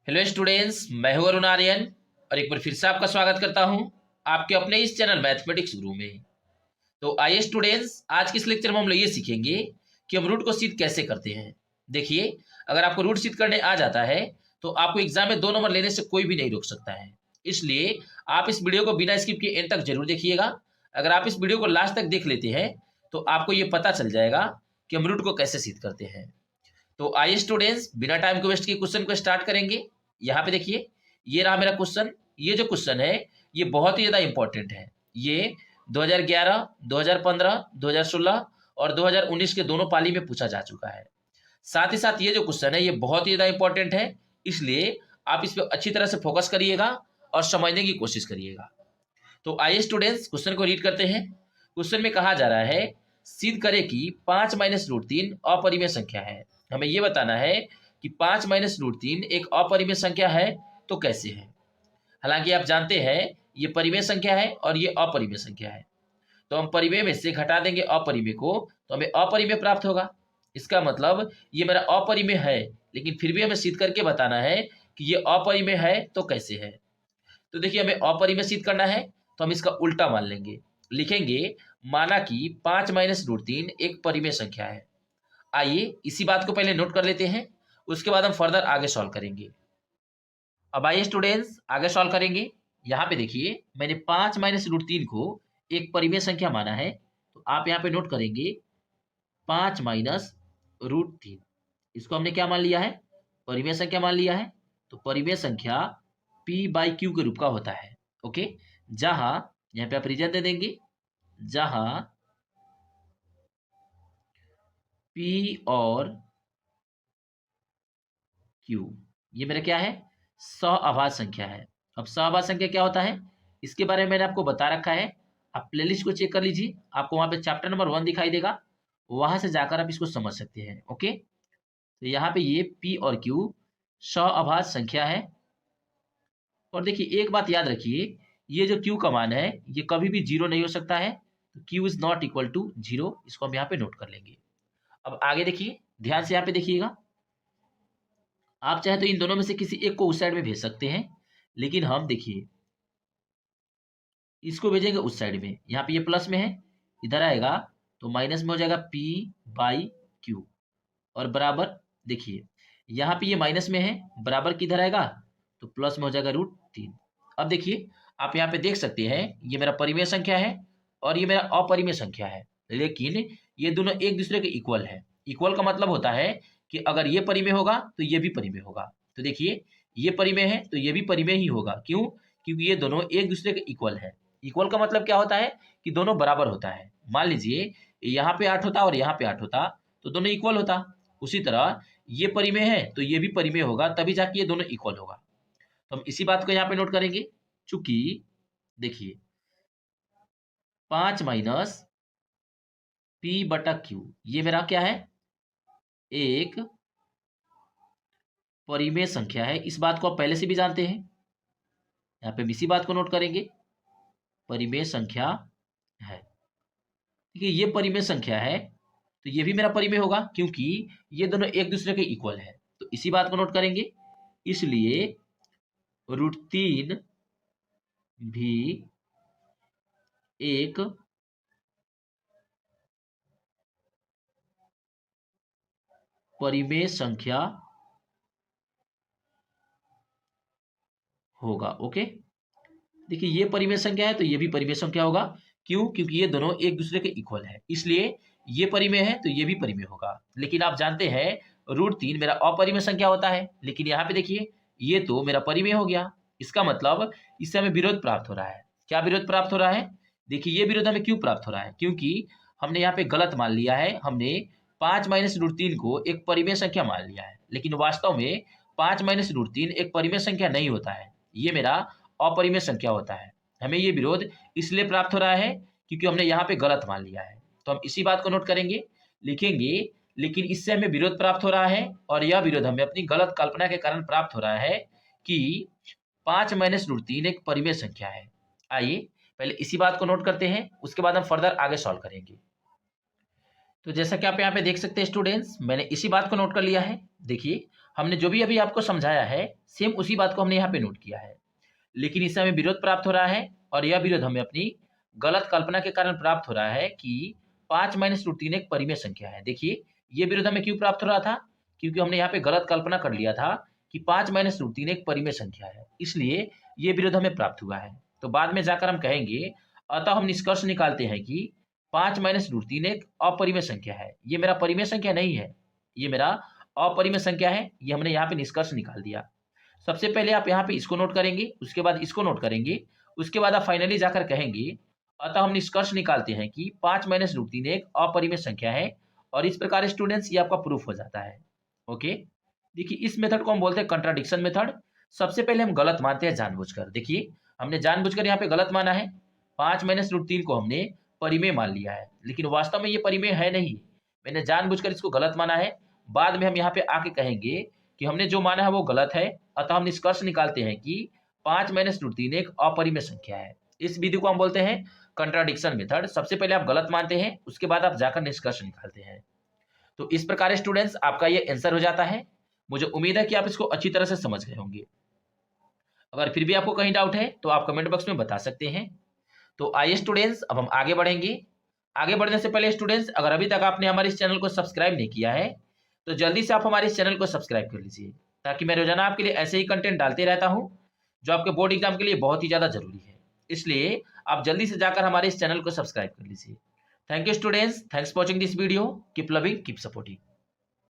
Hello students, मैं हूं अरुण आर्यन और एक बार फिर से आपका स्वागत करता हूं आपके अपने इस चैनल मैथमेटिक्स गुरु में। तो आइए स्टूडेंट्स, आज के इस लेक्चर में हम लोग ये सीखेंगे कि हम रूट को सिद्ध कैसे करते हैं। देखिए, अगर आपको रूट सिद्ध करने आ जाता है तो आपको एग्जाम में 2 नंबर लेने से कोई भी नहीं रोक सकता है। इसलिए आप इस वीडियो को बिना स्किप किए एंड तक जरूर देखिएगा। अगर आप इस वीडियो को लास्ट तक देख लेते हैं तो आपको ये पता चल जाएगा कि हम रूट को कैसे सिद्ध करते हैं। तो आइए स्टूडेंट्स, बिना टाइम को वेस्ट किए क्वेश्चन को स्टार्ट करेंगे। यहाँ पे देखिए, ये रहा मेरा क्वेश्चन। ये जो क्वेश्चन है ये बहुत ही ज्यादा इंपॉर्टेंट है। ये 2011, 2015, 2016 और 2019 के दोनों पाली में पूछा जा चुका है। साथ ही साथ ये जो क्वेश्चन है ये बहुत ही ज्यादा इंपॉर्टेंट है, इसलिए आप इस पर अच्छी तरह से फोकस करिएगा और समझने की कोशिश करिएगा। तो आइए स्टूडेंट्स, क्वेश्चन को रीड करते हैं। क्वेश्चन में कहा जा रहा है, सिद्ध करें कि 5 माइनस रूट 3 अपरिमेय संख्या है। हमें यह बताना है कि 5 माइनस रूट 3 एक अपरिमेय संख्या है तो कैसे है। हालांकि आप जानते हैं ये परिमेय संख्या है और ये अपरिमेय संख्या है, तो हम परिमेय में से घटा देंगे अपरिमेय को तो हमें अपरिमेय प्राप्त होगा। इसका मतलब ये मेरा अपरिमेय है, लेकिन फिर भी हमें सिद्ध करके बताना है कि ये अपरिमेय है तो कैसे है। तो देखिए, हमें अपरिमेय सिद्ध करना है तो हम इसका उल्टा मान लेंगे, लिखेंगे माना कि 5 माइनस रूट 3 एक परिमेय संख्या है। आइए इसी बात को पहले नोट कर लेते हैं, उसके बाद हम फर्दर आगे सॉल्व करेंगे। अब आइए स्टूडेंट्स, आगे सॉल्व करेंगे। यहाँ पे देखिए, मैंने 5 माइनस रूट 3 को एक परिमेय संख्या माना है, तो आप यहाँ पे नोट करेंगे 5 माइनस रूट 3, इसको हमने क्या मान लिया है, परिमेय संख्या मान लिया है। तो परिमेय संख्या p बाई क्यू के रूप का होता है। ओके, जहां यहाँ पे आप रीजन दे देंगे, जहां p और q ये मेरा क्या है, सहअभाज्य संख्या है। अब सहअभाज्य संख्या क्या होता है इसके बारे में मैंने आपको बता रखा है। आप प्लेलिस्ट को चेक कर लीजिए, आपको वहां पे चैप्टर नंबर 1 दिखाई देगा, वहां से जाकर आप इसको समझ सकते हैं। ओके, तो यहाँ पे ये p और q सहअभाज्य संख्या है। और देखिए, एक बात याद रखिए, ये जो q का मान है ये कभी भी जीरो नहीं हो सकता है, तो q is not equal to zero, इसको हम यहाँ पे नोट कर लेंगे। अब आगे देखिए, ध्यान से यहाँ पे देखिएगा। आप चाहे तो इन दोनों में से किसी एक को उस साइड में भेज सकते हैं, लेकिन हम देखिए इसको भेजेंगे उस साइड में। यहाँ पे ये प्लस में है, इधर आएगा तो माइनस में हो जाएगा p बाई क्यू, और बराबर देखिए यहाँ पे ये माइनस में है, बराबर किधर आएगा तो प्लस में हो जाएगा रूट 3। अब देखिए, आप यहाँ पे देख सकते हैं ये मेरा परिमेय संख्या है और ये मेरा अपरिमेय संख्या है, लेकिन ये दोनों एक दूसरे के इक्वल है। इक्वल का मतलब होता है कि अगर ये परिमेय होगा तो ये भी परिमेय होगा। तो देखिए, ये परिमेय है तो ये भी परिमेय ही होगा। क्यों? क्योंकि ये दोनों एक दूसरे के इक्वल है। इक्वल का मतलब क्या होता है कि दोनों बराबर होता है। मान लीजिए यहाँ पे 8 होता और यहाँ पे 8 होता तो दोनों इक्वल होता। उसी तरह ये परिमेय है तो ये भी परिमेय होगा, तभी जाके ये दोनों इक्वल होगा। तो हम इसी बात को यहाँ पे नोट करेंगे। चूंकि देखिए 5 माइनस p बटा क्यू ये मेरा क्या है, एक परिमेय संख्या है। इस बात को आप पहले से भी जानते हैं, यहाँ पे हम इसी बात को नोट करेंगे, परिमेय संख्या है। देखिए, ये परिमेय संख्या है तो ये भी मेरा परिमेय होगा, क्योंकि ये दोनों एक दूसरे के इक्वल है। तो इसी बात को नोट करेंगे, इसलिए रूट 3 भी एक परिमेय संख्या होगा। ओके, देखिए ये परिमेय संख्या है तो ये भी परिमेय संख्या होगा। क्यों? क्योंकि ये दोनों एक दूसरे के इक्वल है, इसलिए ये परिमेय है तो ये भी परिमेय होगा। लेकिन आप जानते हैं रूट 3 मेरा अपरिमेय संख्या होता है, लेकिन यहाँ पे देखिए ये तो मेरा परिमेय हो गया। इसका मतलब इससे हमें विरोध प्राप्त हो रहा है। क्या विरोध प्राप्त हो रहा है? देखिए, ये विरोध हमें क्यों प्राप्त हो रहा है, क्योंकि हमने यहाँ पे गलत मान लिया है। हमने 5 माइनस रूट 3 को एक परिमेय संख्या मान लिया है, लेकिन वास्तव में 5 माइनस रूट 3 एक परिमेय संख्या नहीं होता है, ये मेरा अपरिमेय संख्या होता है। हमें ये विरोध इसलिए प्राप्त हो रहा है क्योंकि हमने यहाँ पे गलत मान लिया है। तो हम इसी बात को नोट करेंगे, लिखेंगे, लेकिन इससे हमें विरोध प्राप्त हो रहा है और यह विरोध हमें अपनी गलत कल्पना के कारण प्राप्त हो रहा है कि 5 माइनस रूट 3 एक परिमेय संख्या है। आइए पहले इसी बात को नोट करते हैं, उसके बाद हम फर्दर आगे सॉल्व करेंगे। तो जैसा कि आप यहाँ पे देख सकते हैं स्टूडेंट्स, मैंने इसी बात को नोट कर लिया है। देखिए, हमने जो भी अभी आपको समझाया है सेम उसी बात को हमने यहाँ पे नोट किया है, लेकिन इससे हमें विरोध प्राप्त हो रहा है और यह विरोध हमें अपनी गलत कल्पना के कारण प्राप्त हो रहा है कि 5 माइनस रूट 3 एक परिमेय संख्या है। देखिए ये विरोध हमें क्यों प्राप्त हो रहा था, क्योंकि हमने यहाँ पे गलत कल्पना कर लिया था कि 5 माइनस रूट 3 एक परिमेय संख्या है, इसलिए ये विरोध हमें प्राप्त हुआ है। तो बाद में जाकर हम कहेंगे अतः हम निष्कर्ष निकालते हैं कि 5 माइनस रूट 3 एक अपरिमेय संख्या है। ये मेरा परिमेय संख्या नहीं है, ये मेरा अपरिमेय संख्या है। ये हमने यहाँ पे निष्कर्ष निकाल दिया। सबसे पहले आप यहाँ पे इसको नोट करेंगे, उसके बाद इसको नोट करेंगे, उसके बाद आप फाइनली जाकर कहेंगे अतः हम निष्कर्ष निकालते हैं कि 5 माइनस रूट 3 एक अपरिमेय संख्या है। और इस प्रकार स्टूडेंट्स ये आपका प्रूफ हो जाता है। ओके, देखिए इस मेथड को हम बोलते हैं कंट्राडिक्शन मेथड। सबसे पहले हम गलत मानते हैं जानबूझकर। देखिए हमने जानबूझकर यहाँ पे गलत माना है, 5 माइनस रूट 3 को हमने परिमेय मान लिया है, लेकिन वास्तव में ये परिमेय है नहीं। मैंने जानबूझकर इसको गलत माना है। बाद में हम यहाँ पे आके कहेंगे कि हमने जो माना है वो गलत है, अतः हम निष्कर्ष निकालते हैं कि 5 माइनस रूट 3 एक अपरिमेय संख्या है। इस विधि को हम बोलते हैं कंट्राडिक्शन मेथड। सबसे पहले आप गलत मानते हैं, उसके बाद आप जाकर निष्कर्ष निकालते हैं। तो इस प्रकार स्टूडेंट्स आपका ये आंसर हो जाता है। मुझे उम्मीद है कि आप इसको अच्छी तरह से समझ गए होंगे। अगर फिर भी आपको कहीं डाउट है तो आप कमेंट बॉक्स में बता सकते हैं। तो आइए स्टूडेंट्स अब हम आगे बढ़ेंगे। आगे बढ़ने से पहले स्टूडेंट्स अगर अभी तक आपने हमारे इस चैनल को सब्सक्राइब नहीं किया है तो जल्दी से आप हमारे इस चैनल को सब्सक्राइब कर लीजिए, ताकि मैं रोजाना आपके लिए ऐसे ही कंटेंट डालते रहता हूं जो आपके बोर्ड एग्जाम के लिए बहुत ही ज़्यादा जरूरी है। इसलिए आप जल्दी से जाकर हमारे इस चैनल को सब्सक्राइब कर लीजिए। Thank you students, thanks for watching this video. Keep loving, keep supporting.